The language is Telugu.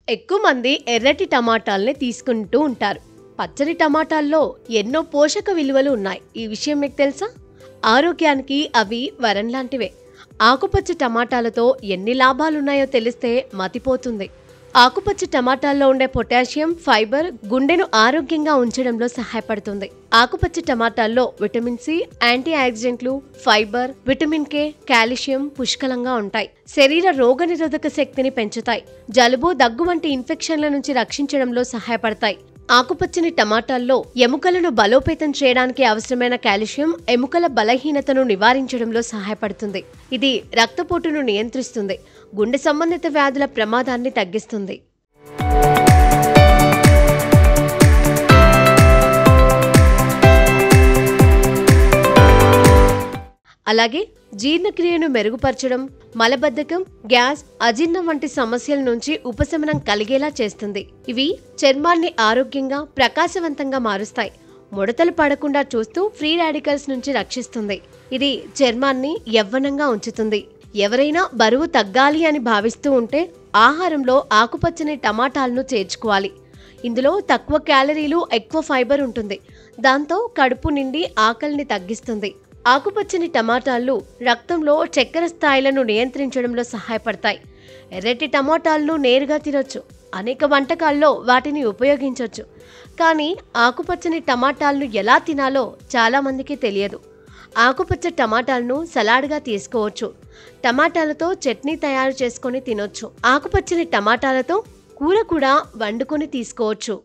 ఎక్కువ మంది ఎర్రటి టమాటాల్ని తీసుకుంటూ ఉంటారు. పచ్చని టమాటాల్లో ఎన్నో పోషక విలువలు ఉన్నాయి. ఈ విషయం మీకు తెలుసా? ఆరోగ్యానికి అవి వరం లాంటివే. ఆకుపచ్చ టమాటాలతో ఎన్ని లాభాలున్నాయో తెలిస్తే మతిపోతుంది. ఆకుపచ్చ టమాటాల్లో ఉండే పొటాషియం, ఫైబర్ గుండెను ఆరోగ్యంగా ఉంచడంలో సహాయపడుతుంది. ఆకుపచ్చ టమాటాల్లో విటమిన్ సి, యాంటీ ఆక్సిడెంట్లు, ఫైబర్, విటమిన్ కే, కాల్షియం పుష్కలంగా ఉంటాయి. శరీర రోగనిరోధక శక్తిని పెంచుతాయి. జలుబు, దగ్గు వంటి ఇన్ఫెక్షన్ల నుంచి రక్షించడంలో సహాయపడతాయి. ఆకుపచ్చని టమాటాల్లో ఎముకలను బలోపేతం చేయడానికి అవసరమైన కాల్షియం ఎముకల బలహీనతను నివారించడంలో సహాయపడుతుంది. ఇది రక్తపోటును నియంత్రిస్తుంది. గుండె సంబంధిత వ్యాధుల ప్రమాదాన్ని తగ్గిస్తుంది. అలాగే జీర్ణక్రియను మెరుగుపరచడం, మలబద్ధకం, గ్యాస్, అజీర్ణం వంటి సమస్యల నుంచి ఉపశమనం కలిగేలా చేస్తుంది. ఇవి చర్మాన్ని ఆరోగ్యంగా, ప్రకాశవంతంగా మారుస్తాయి. ముడతలు పడకుండా చూస్తూ ఫ్రీ రాడికల్స్ నుంచి రక్షిస్తుంది. ఇది చర్మాన్ని యవ్వనంగా ఉంచుతుంది. ఎవరైనా బరువు తగ్గాలి అని భావిస్తూ ఉంటే ఆహారంలో ఆకుపచ్చని టమాటాలను చేర్చుకోవాలి. ఇందులో తక్కువ క్యాలరీలు, ఎక్కువ ఫైబర్ ఉంటుంది. దాంతో కడుపు నిండి ఆకలిని తగ్గిస్తుంది. ఆకుపచ్చని టమాటాలు రక్తంలో చక్కెర స్థాయిలను నియంత్రించడంలో సహాయపడతాయి. ఎర్రటి టమాటాలను నేరుగా తినొచ్చు. అనేక వంటకాల్లో వాటిని ఉపయోగించవచ్చు. కానీ ఆకుపచ్చని టమాటాలను ఎలా తినాలో చాలామందికి తెలియదు. ఆకుపచ్చ టమాటాలను సలాడ్గా తీసుకోవచ్చు. టమాటాలతో చట్నీ తయారు చేసుకొని తినొచ్చు. ఆకుపచ్చని టమాటాలతో కూర కూడా వండుకొని తీసుకోవచ్చు.